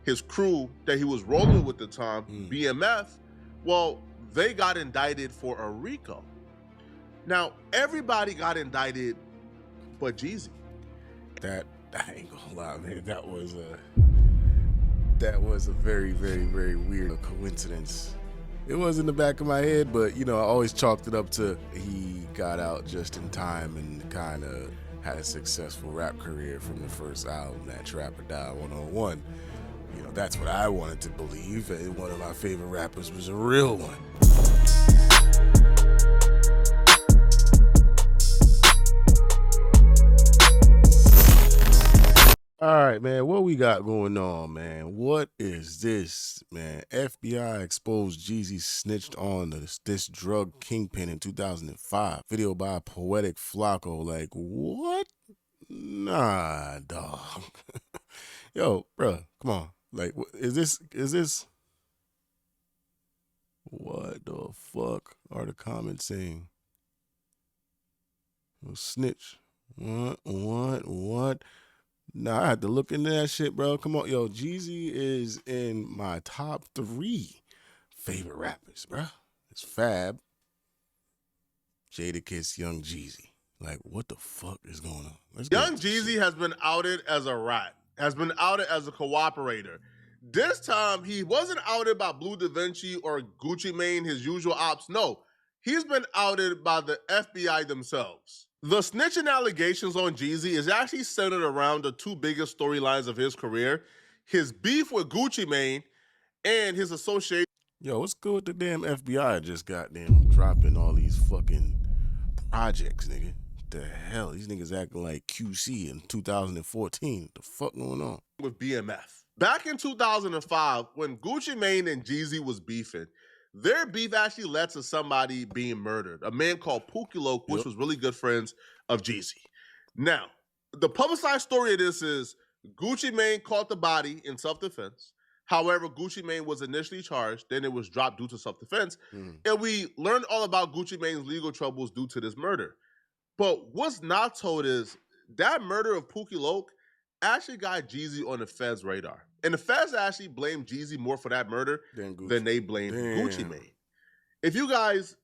his crew that he was rolling with at the time, BMF, well, they got indicted for a Rico. Now, everybody got indicted but Jeezy. That, I ain't gonna lie, man, that was a very, very, very weird coincidence. It was in the back of my head, but you know, I always chalked it up to he got out just in time and kind of had a successful rap career from the first album, that Trap or Die 101. You know, that's what I wanted to believe, and one of my favorite rappers was a real one. All right, man, what we got going on, man? What is this, man? FBI exposed Jeezy snitched on this drug kingpin in 2005. Video by Poetic Flocko. Like, what? Nah, dog. Yo, bro, come on. Like, is this? What the fuck are the comments saying? Snitch. What? Nah, I had to look into that shit, bro. Come on, yo, Jeezy is in my top 3 favorite rappers, bro. It's Fab, Jadakiss, Young Jeezy. Like, what the fuck is going on? Young Jeezy has been outed as a rat, has been outed as a cooperator. This time, he wasn't outed by Blue Da Vinci or Gucci Mane, his usual ops. No, he's been outed by the FBI themselves. The snitching allegations on Jeezy is actually centered around the 2 biggest storylines of his career: his beef with Gucci Mane and his association. Yo, what's good with the damn FBI just goddamn dropping all these fucking projects, nigga? What the hell? These niggas acting like QC in 2014. What the fuck going on? With BMF. Back in 2005, when Gucci Mane and Jeezy was beefing, their beef actually led to somebody being murdered, a man called Pooky Loc, which was really good friends of Jeezy. Now, the publicized story of this is Gucci Mane caught the body in self-defense. However, Gucci Mane was initially charged, then it was dropped due to self-defense. And we learned all about Gucci Mane's legal troubles due to this murder. But what's not told is that murder of Pooky Loc actually got Jeezy on the Feds' radar. And the Feds actually blamed Jeezy more for that murder than they blamed Gucci Mane. If you guys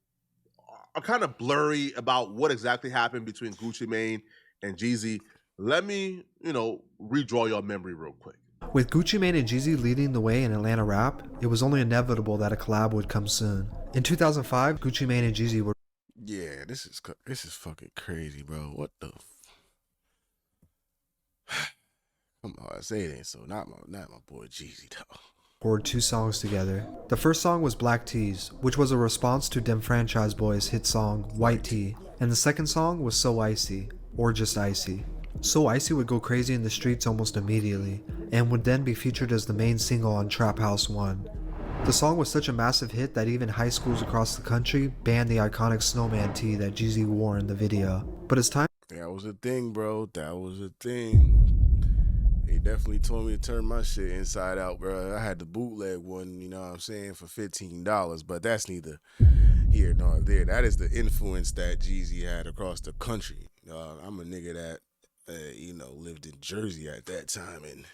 are kind of blurry about what exactly happened between Gucci Mane and Jeezy, let me, redraw your memory real quick. With Gucci Mane and Jeezy leading the way in Atlanta rap, it was only inevitable that a collab would come soon. In 2005, Gucci Mane and Jeezy were... Yeah, this is fucking crazy, bro. What the... Come on, I say it ain't so. Not my boy Jeezy, though. Recorded 2 songs together. The first song was Black Tees, which was a response to Dem Franchise Boys' hit song White Tee, and the second song was So Icy, or just Icy. So Icy would go crazy in the streets almost immediately, and would then be featured as the main single on Trap House 1. The song was such a massive hit that even high schools across the country banned the iconic snowman tee that Jeezy wore in the video. But as time... That was a thing, bro. That was a thing. They definitely told me to turn my shit inside out, bro. I had the bootleg one, you know what I'm saying, for $15, but that's neither here nor there. That is the influence that Jeezy had across the country. I'm a nigga that, lived in Jersey at that time, and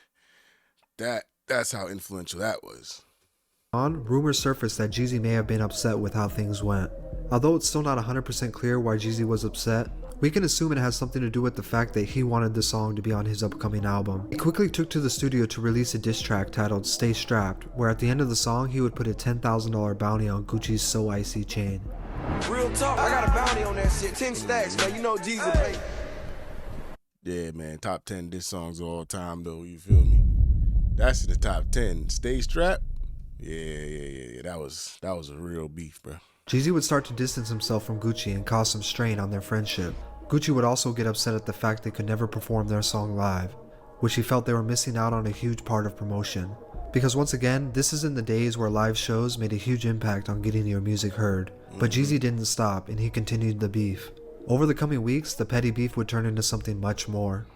that's how influential that was. Rumors surfaced that Jeezy may have been upset with how things went. Although it's still not 100% clear why Jeezy was upset, we can assume it has something to do with the fact that he wanted the song to be on his upcoming album. He quickly took to the studio to release a diss track titled Stay Strapped, where at the end of the song he would put a $10,000 bounty on Gucci's So Icy chain. Real talk, I got a bounty on that shit, 10 stacks, man, you know Jeezy pay. Yeah, man, top 10 diss songs of all time, though, you feel me? That's in the top 10. Stay Strapped? Yeah. That was a real beef, bro. Jeezy would start to distance himself from Gucci and cause some strain on their friendship. Gucci would also get upset at the fact they could never perform their song live, which he felt they were missing out on a huge part of promotion. Because once again, this is in the days where live shows made a huge impact on getting your music heard. But Jeezy didn't stop, and he continued the beef. Over the coming weeks, the petty beef would turn into something much more.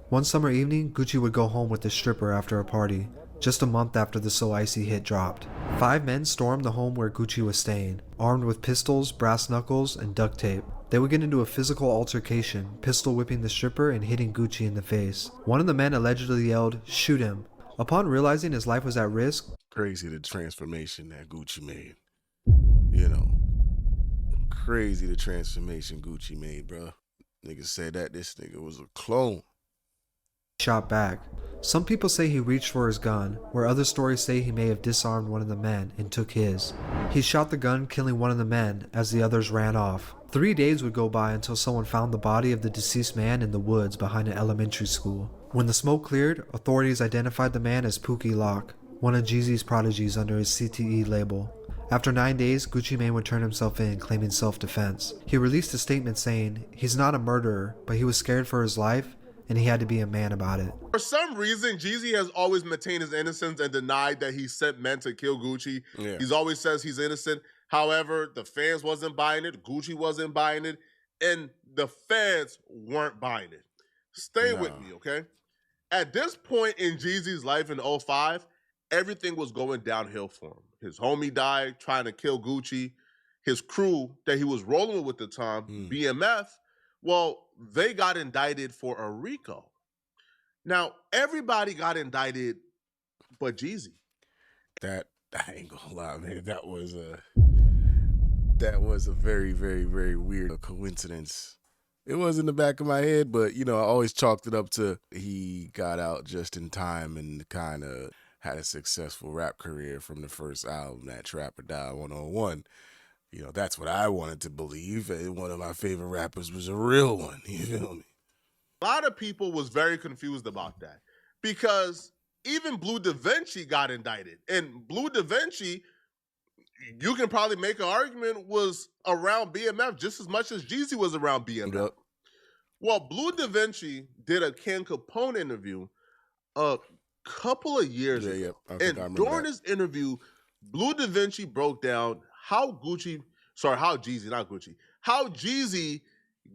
One summer evening, Gucci would go home with a stripper after a party, just a month after the So Icy hit dropped. 5 men stormed the home where Gucci was staying, armed with pistols, brass knuckles, and duct tape. They would get into a physical altercation, pistol whipping the stripper and hitting Gucci in the face. One of the men allegedly yelled, "Shoot him," Upon realizing his life was at risk, Crazy the transformation that Gucci made. You know, crazy the transformation Gucci made, bro. Niggas said that this nigga was a clone. shot back. Some people say he reached for his gun, where other stories say he may have disarmed one of the men and took his. He shot the gun, killing one of the men as the others ran off. 3 days would go by until someone found the body of the deceased man in the woods behind an elementary school. When the smoke cleared, authorities identified the man as Pooky Loc, one of Jeezy's prodigies under his CTE label. After 9 days, Gucci Mane would turn himself in, claiming self-defense. He released a statement saying he's not a murderer, but he was scared for his life and he had to be a man about it. For some reason, Jeezy has always maintained his innocence and denied that he sent men to kill Gucci. Yeah. He's always says he's innocent. However, the fans wasn't buying it, Gucci wasn't buying it, and the fans weren't buying it. Stay with me, okay? At this point in Jeezy's life in 05, everything was going downhill for him. His homie died trying to kill Gucci. His crew that he was rolling with at the time, BMF, well, they got indicted for a Rico. Now, everybody got indicted but Jeezy. That, I ain't gonna lie, man, that was a very, very, very weird coincidence. It was in the back of my head, but, you know, I always chalked it up to he got out just in time and kind of had a successful rap career from the first album, that Trap or Die 101. You know, that's what I wanted to believe. And one of my favorite rappers was a real one. You feel me? A lot of people was very confused about that because even Blue Da Vinci got indicted. And Blue Da Vinci, you can probably make an argument, was around BMF just as much as Jeezy was around BMF. Yep. Well, Blue Da Vinci did a Ken Capone interview a couple of years ago. And during this interview, Blue Da Vinci broke down how Jeezy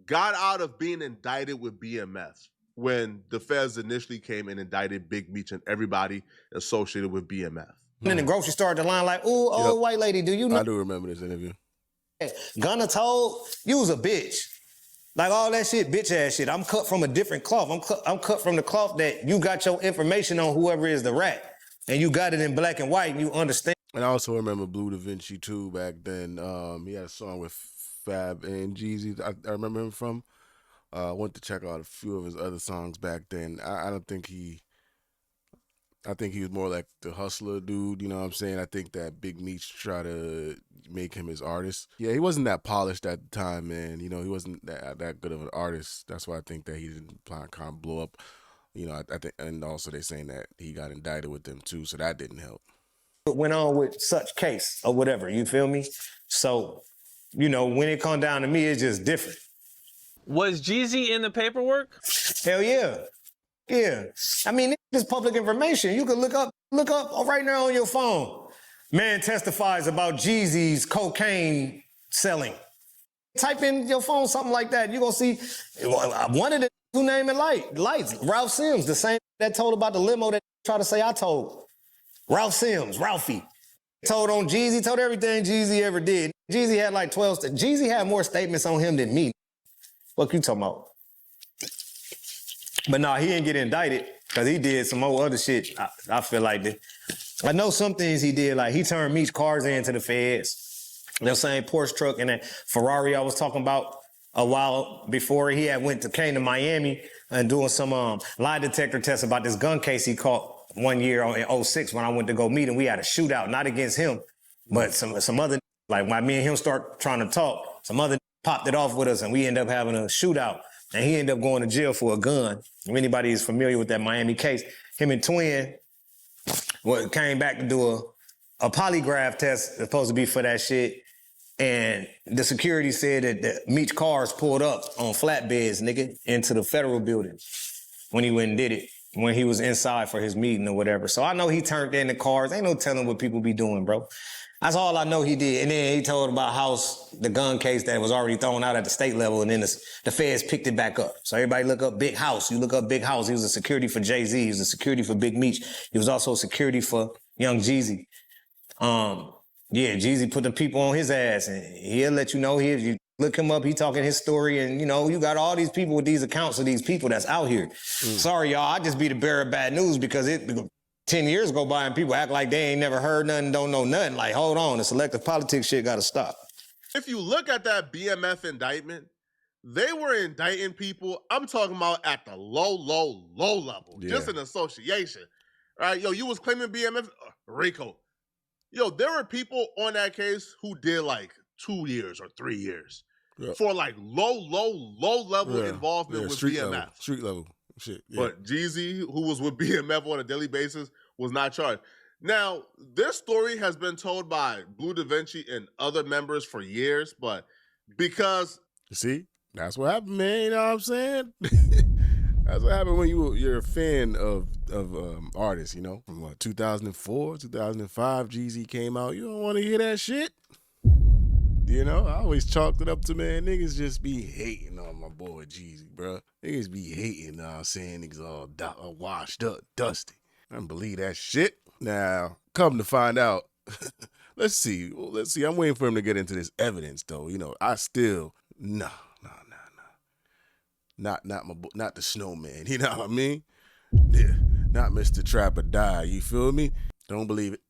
got out of being indicted with BMF when the feds initially came and indicted Big Meech and everybody associated with BMF. In the grocery store at the line like, ooh, old white lady, do you know? I do remember this interview. Gunna told, you was a bitch. Like all that shit, bitch ass shit. I'm cut from a different cloth. I'm cut from the cloth that you got your information on whoever is the rat. And you got it in black and white and you understand. And I also remember Blue Da Vinci too back then. He had a song with Fab and Jeezy. I remember him from. I went to check out a few of his other songs back then. I think he was more like the hustler dude, you know what I'm saying? I think that Big Meech tried to make him his artist. Yeah, he wasn't that polished at the time, man. You know, he wasn't that good of an artist. That's why I think that he didn't kind of blow up. You know, I think, and also they're saying that he got indicted with them too, so that didn't help. What went on with such case or whatever, you feel me? So, you know, when it come down to me, it's just different. Was Jeezy in the paperwork? Hell yeah. Yeah. I mean, it's public information. You can look up right now on your phone. Man testifies about Jeezy's cocaine selling. Type in your phone something like that. You're going to see one of the who name it lights. Ralph Sims, the same that told about the limo that tried to say I told. Ralph Sims, Ralphie. Told on Jeezy, told everything Jeezy ever did. Jeezy had like 12, Jeezy had more statements on him than me. What you talking about? But no, he didn't get indicted because he did some more other shit. I feel like that. I know some things he did, like he turned Meech cars into the feds. That same Porsche truck and that Ferrari I was talking about a while before he came to Miami and doing some lie detector tests about this gun case he caught one year in 06 when I went to go meet him. We had a shootout, not against him, but some other, like when me and him start trying to talk, some other popped it off with us and we end up having a shootout. And he ended up going to jail for a gun. If anybody is familiar with that Miami case, him and Twin came back to do a polygraph test supposed to be for that shit. And the security said that the Meech cars pulled up on flatbeds, nigga, into the federal building when he went and did it, when he was inside for his meeting or whatever. So I know he turned in the cars. Ain't no telling what people be doing, bro. That's all I know he did. And then he told about the gun case that was already thrown out at the state level, and then the feds picked it back up. So everybody look up Big House. You look up Big House. He was a security for Jay-Z. He was a security for Big Meech. He was also a security for Young Jeezy. Yeah, Jeezy put the people on his ass, and he'll let you know. If you look him up, he talking his story, and you know, you got all these people with these accounts of these people that's out here. Sorry, y'all, I just be the bearer of bad news because 10 years go by and people act like they ain't never heard nothing, don't know nothing. Like, hold on, the selective politics shit gotta stop. If you look at that BMF indictment, they were indicting people, I'm talking about at the low level, just an association. All right, yo, you was claiming BMF, Rico. Yo, there were people on that case who did like 2 years or 3 years for like low level involvement with BMF. Street level shit. Yeah. But Jeezy, who was with BMF on a daily basis, was not charged. Now, this story has been told by Blue Da Vinci and other members for years, but because... See, that's what happened, man. You know what I'm saying? That's what happened when you're a fan of artists, you know? From what, 2004, 2005, Jeezy came out. You don't want to hear that shit? You know, I always chalked it up to, man, niggas just be hating on my boy Jeezy, bro. Niggas be hating, saying niggas all washed up, dusty. I don't believe that shit. Now, come to find out, let's see. I'm waiting for him to get into this evidence, though. You know, I still, no. Not the snowman. You know what I mean? Yeah, not Mr. Trap or Die. You feel me? Don't believe it.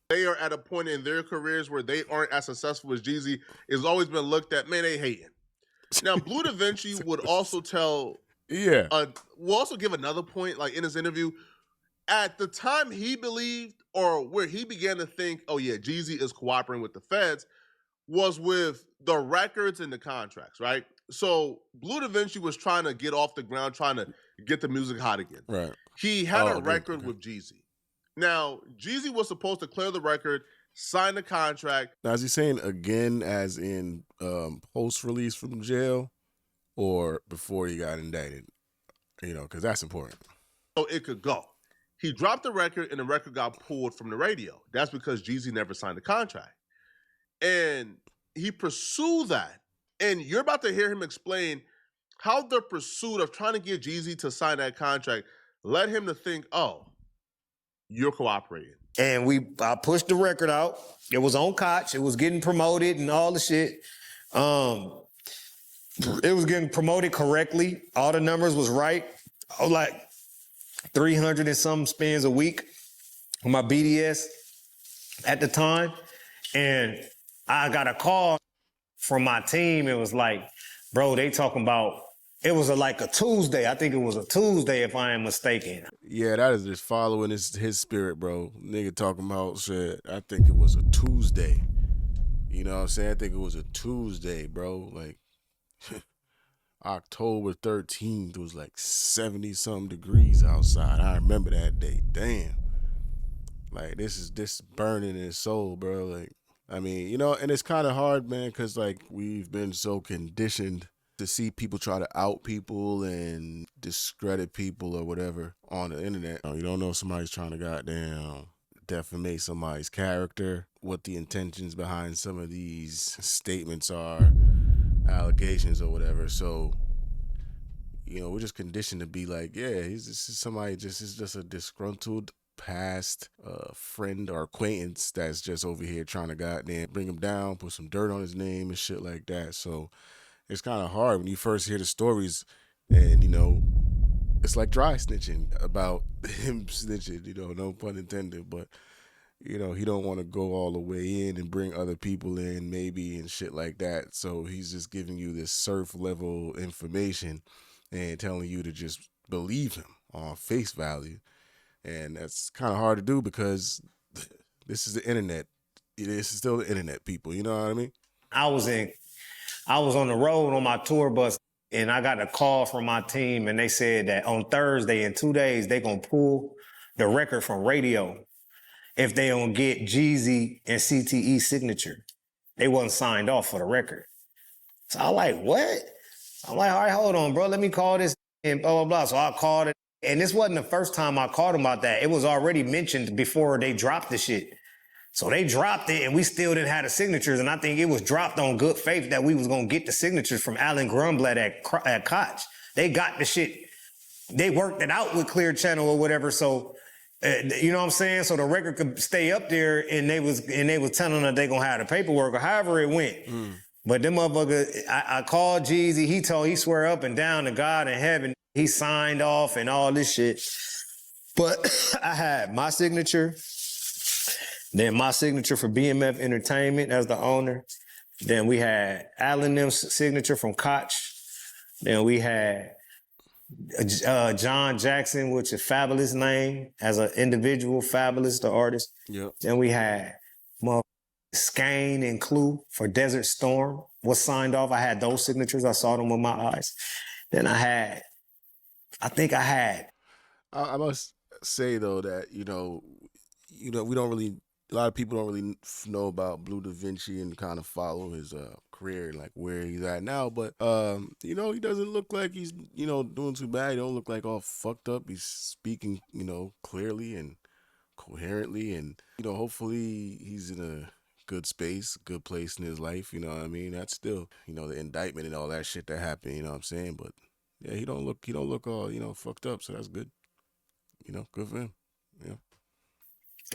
They are at a point in their careers where they aren't as successful as Jeezy. It's always been looked at, man, they hating. Now, Blue Da Vinci would also will also give another point, like in his interview. At the time he believed, or where he began to think, oh yeah, Jeezy is cooperating with the feds, was with the records and the contracts, right? So Blue Da Vinci was trying to get off the ground, trying to get the music hot again. Right. He had a record with Jeezy. Now, Jeezy was supposed to clear the record, sign the contract. Now, is he saying again as in post-release from jail or before he got indicted? You know, because that's important. So it could go. He dropped the record and the record got pulled from the radio. That's because Jeezy never signed the contract. And he pursued that. And you're about to hear him explain how the pursuit of trying to get Jeezy to sign that contract led him to think, oh, you're cooperating. And I pushed the record out. It was on Koch. It was getting promoted and all the shit. It was getting promoted correctly. All the numbers was right. I was like 300 and some spins a week on my BDS at the time. And I got a call from my team. It was like, bro, they talking about, it was like a Tuesday. I think it was a Tuesday, if I ain't mistaken. Yeah, that is just following his spirit, bro. Nigga talking about shit. I think it was a Tuesday. You know what I'm saying? I think it was a Tuesday, bro. Like, October 13th was like 70-something degrees outside. I remember that day. Damn. Like, this is burning in his soul, bro. Like, I mean, you know, and it's kind of hard, man, because, like, we've been so conditioned to see people try to out people and discredit people or whatever on the internet. You don't know if somebody's trying to goddamn defamate somebody's character, what the intentions behind some of these statements are, allegations or whatever. So, you know, we're just conditioned to be like, yeah, he's just a disgruntled past friend or acquaintance that's just over here trying to goddamn bring him down, put some dirt on his name and shit like that. So it's kind of hard when you first hear the stories and, you know, it's like dry snitching about him snitching, you know, no pun intended, but, you know, he don't want to go all the way in and bring other people in maybe and shit like that. So he's just giving you this surf level information and telling you to just believe him on face value. And that's kind of hard to do because this is the internet. This is still the internet, people. You know what I mean? I was on the road on my tour bus, and I got a call from my team, and they said that on Thursday, in 2 days, they gonna pull the record from radio if they don't get Jeezy and CTE signature. They wasn't signed off for the record. So I like, what? I'm like, all right, hold on, bro. Let me call this and blah, blah, blah. So I called it. And this wasn't the first time I called him about that. It was already mentioned before they dropped the shit. So they dropped it and we still didn't have the signatures. And I think it was dropped on good faith that we was going to get the signatures from Alan Grunblatt at Koch. They got the shit. They worked it out with Clear Channel or whatever. So, you know what I'm saying? So the record could stay up there and they was telling her they going to have the paperwork or however it went. But them motherfuckers, I called Jeezy. He swear up and down to God in heaven. He signed off and all this shit. But I had my signature, then my signature for BMF Entertainment as the owner. Then we had Allen Nim's signature from Koch. Then we had John Jackson, which is Fabulous name as an individual, Fabulous the artist. Yep. Then we had Skane and Clue for Desert Storm was signed off. I had those signatures. I saw them with my eyes. Then I must say though that we don't really, a lot of people don't really know about Blue Da Vinci and kind of follow his career and like where he's at now. But he doesn't look like he's doing too bad. He don't look like all fucked up. He's speaking clearly and coherently, and hopefully he's in a good space, good place in his life. You know what I mean? That's still the indictment and all that shit that happened. You know what I'm saying? But yeah, he don't look all fucked up. So that's good. Good for him. Yeah.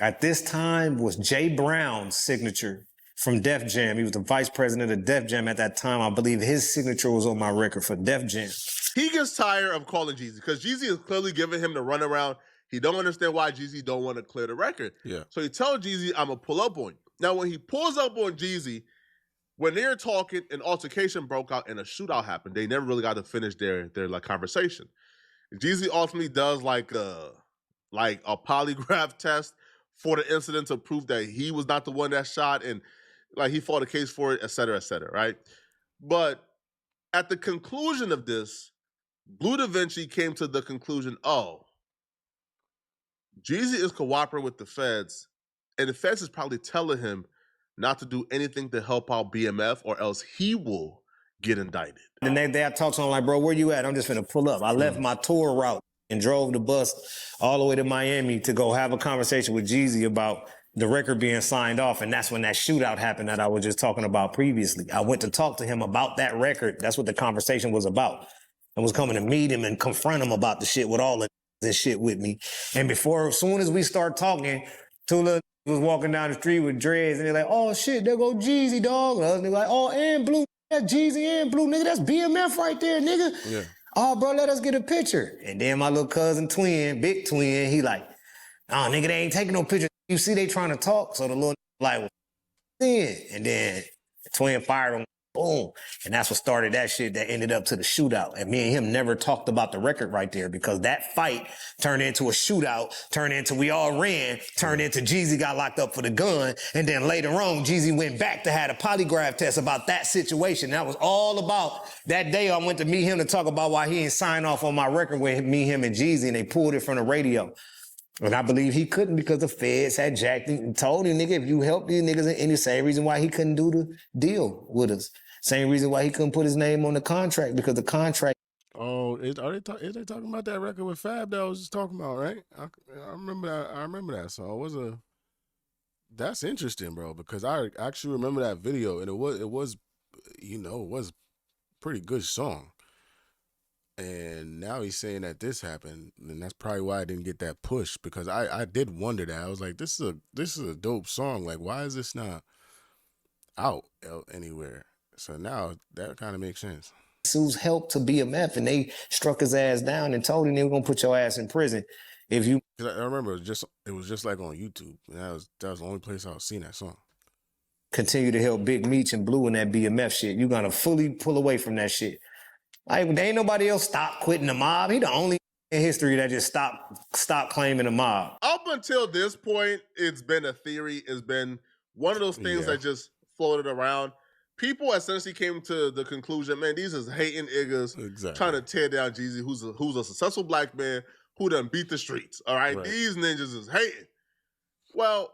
at this time was Jay Brown's signature from Def Jam. He was the vice president of Def Jam at that time. I believe his signature was on my record for Def Jam. He gets tired of calling Jeezy because Jeezy is clearly giving him the runaround. He don't understand why Jeezy don't want to clear the record. Yeah. So he tells Jeezy, I'm going to pull up on you. Now, when he pulls up on Jeezy, when they're talking, an altercation broke out and a shootout happened. They never really got to finish their conversation. Jeezy ultimately does like a polygraph test for the incident to prove that he was not the one that shot, and like he fought a case for it, et cetera, right? But at the conclusion of this, Blue Da Vinci came to the conclusion, Jeezy is cooperating with the feds, and the feds is probably telling him not to do anything to help out BMF or else he will get indicted. And they I talked to him like, bro, where you at? I'm just finna pull up. I left my tour route and drove the bus all the way to Miami to go have a conversation with Jeezy about the record being signed off. And that's when that shootout happened that I was just talking about previously. I went to talk to him about that record. That's what the conversation was about. I was coming to meet him and confront him about the shit with all of this shit with me. And as soon as we start talking, Tula was walking down the street with dreads and they're like, oh shit, there go Jeezy, dog. And they're like, oh, and Blue, that's Jeezy and Blue, nigga, that's BMF right there, nigga. Yeah. Oh, bro, let us get a picture. And then my little cousin twin, big twin, he like, oh, nigga, they ain't taking no picture. You see they trying to talk. So the little like, well, and then the twin fired him. Boom. And that's what started that shit that ended up to the shootout. And me and him never talked about the record right there because that fight turned into a shootout, turned into we all ran, turned into Jeezy got locked up for the gun. And then later on, Jeezy went back to have a polygraph test about that situation. That was all about that day I went to meet him to talk about why he ain't signed off on my record with me, him, and Jeezy, and they pulled it from the radio. And I believe he couldn't because the feds had jacked him and told him, nigga, if you help these niggas, and the same reason why he couldn't do the deal with us. Same reason why he couldn't put his name on the contract, because the contract. Oh, is they talking about that record with Fab that I was just talking about, right? I remember that. I remember that song. That's interesting, bro, because I actually remember that video, and it was pretty good song. And now he's saying that this happened, and that's probably why I didn't get that push, because I did wonder that. I was like, this is a dope song. Like, why is this not out anywhere? So now that kind of makes sense. Sue's help to BMF, and they struck his ass down and told him they were gonna put your ass in prison if you. I remember it was just like on YouTube. And that was the only place I was seeing that song. Continue to help Big Meech and Blue in that BMF shit. You gotta fully pull away from that shit. Like, there ain't nobody else stop quitting the mob. He the only in history that just stopped claiming the mob. Up until this point, it's been a theory. It's been one of those things that just floated around. People essentially came to the conclusion, man, these is hating niggas trying to tear down Jeezy, who's a successful black man who done beat the streets, all right? These ninjas is hating. Well,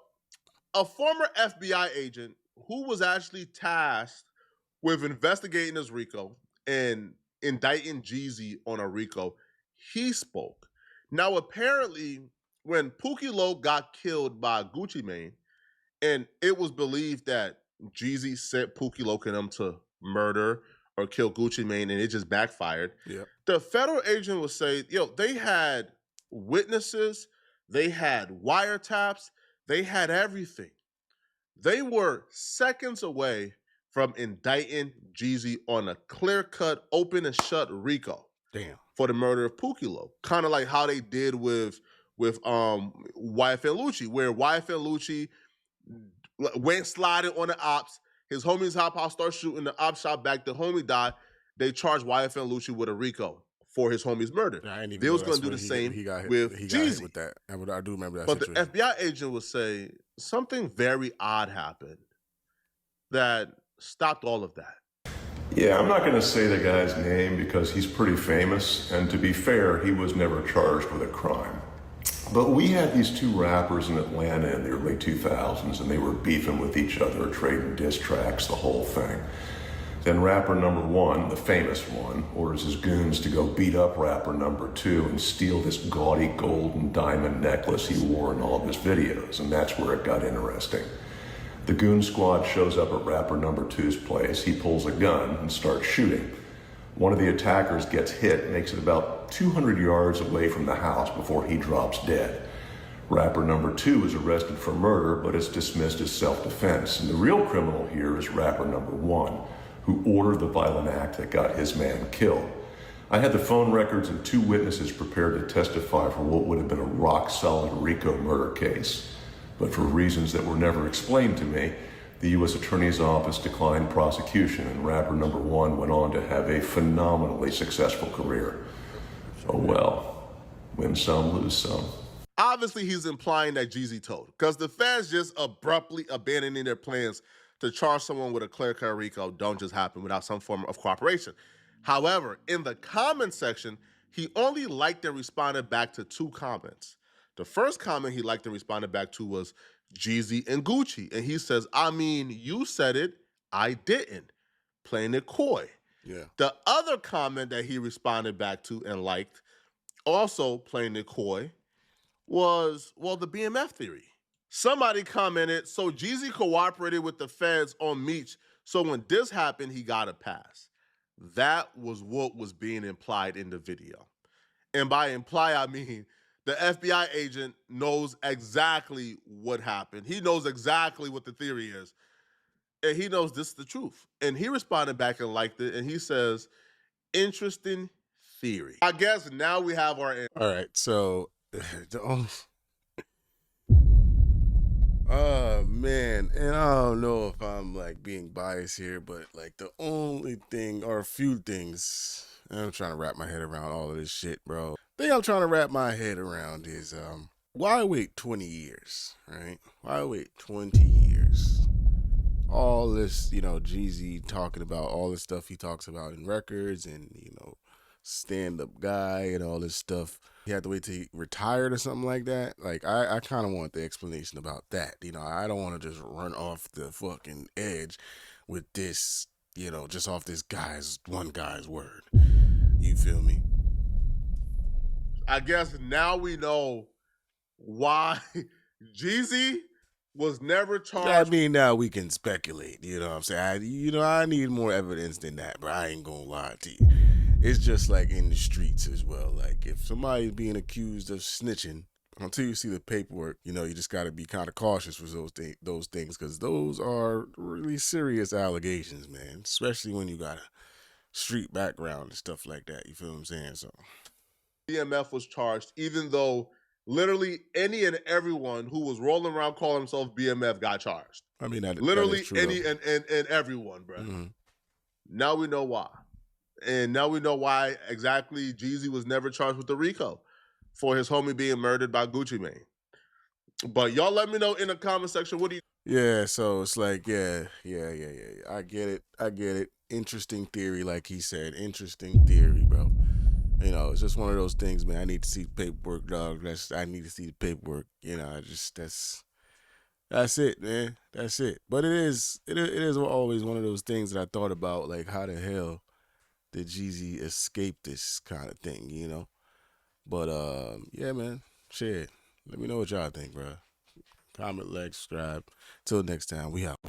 a former FBI agent who was actually tasked with investigating this Rico and indicting Jeezy on a Rico, he spoke. Now, apparently, when Pooky Loc got killed by Gucci Mane, and it was believed that Jeezy sent Pooky Loc and them to murder or kill Gucci Mane, and it just backfired. Yep. The federal agent would say, they had witnesses, they had wiretaps, they had everything. They were seconds away from indicting Jeezy on a clear-cut, open and shut Rico. Damn. For the murder of Pooky Loc. Kind of like how they did with with YFN Lucci, where YFN Lucci went sliding on the ops. His homies hop out, start shooting. The ops shot back. The homie died. They charged YFN Lucci with a RICO for his homie's murder. I didn't even They know was that's going to do where the same he got hit, with he got hit Jeezy. with that. I do remember that But situation. the FBI agent would say something very odd happened that stopped all of that. Yeah, I'm not going to say the guy's name because he's pretty famous, and to be fair, he was never charged with a crime. But we had these two rappers in Atlanta in the early 2000s, and they were beefing with each other, trading diss tracks, the whole thing. Then rapper number one, the famous one, orders his goons to go beat up rapper number two and steal this gaudy gold and diamond necklace he wore in all of his videos, and that's where it got interesting. The goon squad shows up at rapper number two's place. He pulls a gun and starts shooting. One of the attackers gets hit, makes it about 200 yards away from the house before he drops dead. Rapper number two is arrested for murder, but is dismissed as self-defense. And the real criminal here is rapper number one, who ordered the violent act that got his man killed. I had the phone records and two witnesses prepared to testify for what would have been a rock-solid Rico murder case. But for reasons that were never explained to me, the U.S. Attorney's Office declined prosecution, and rapper number one went on to have a phenomenally successful career. Oh well, win some, lose some. Obviously, he's implying that Jeezy told, because the feds just abruptly abandoning their plans to charge someone with a clear-cut RICO don't just happen without some form of cooperation. However, in the comment section, he only liked and responded back to two comments. The first comment he liked and responded back to was Jeezy and Gucci. And he says, I mean, you said it, I didn't. Playing it coy. Yeah. The other comment that he responded back to and liked, also playing it coy, was, well, the BMF theory. Somebody commented, so Jeezy cooperated with the feds on Meech, so when this happened, he got a pass. That was what was being implied in the video. And by imply, I mean, the FBI agent knows exactly what happened. He knows exactly what the theory is. And he knows this is the truth. And he responded back and liked it. And he says, interesting theory. I guess now we have our answer. All right, so the only... Oh man, and I don't know if I'm like being biased here, but like the only thing or a few things, and I'm trying to wrap my head around all of this shit, bro. The thing I'm trying to wrap my head around is why wait 20 years, right? Why wait 20 years? All this, you know, Jeezy talking about all the stuff he talks about in records and, you know, stand-up guy and all this stuff. He had to wait till he retired or something like that. Like, I kind of want the explanation about that. You know, I don't want to just run off the fucking edge with this, you know, just off this one guy's word. You feel me? I guess now we know why Jeezy was never charged. I mean, now we can speculate. You know what I'm saying? I need more evidence than that, but I ain't gonna lie to you. It's just like in the streets as well. Like if somebody's being accused of snitching, until you see the paperwork, you know, you just got to be kind of cautious with those things because those are really serious allegations, man. Especially when you got a street background and stuff like that. You feel what I'm saying? So BMF was charged, even though literally any and everyone who was rolling around calling himself BMF got charged. I mean, literally that is true, any and everyone, bro. Mm-hmm. Now we know why. And now we know why exactly Jeezy was never charged with the RICO for his homie being murdered by Gucci Mane. But y'all let me know in the comment section, what do you... Yeah, so it's like, yeah. I get it. Interesting theory, like he said. Interesting theory, bro. You know, it's just one of those things, man. I need to see the paperwork, dog. I need to see the paperwork. You know, that's it, man. That's it. But it is always one of those things that I thought about, like, how the hell did Jeezy escape this kind of thing, you know? But, yeah, man, shit. Let me know what y'all think, bro. Comment, like, subscribe. Till next time, we out.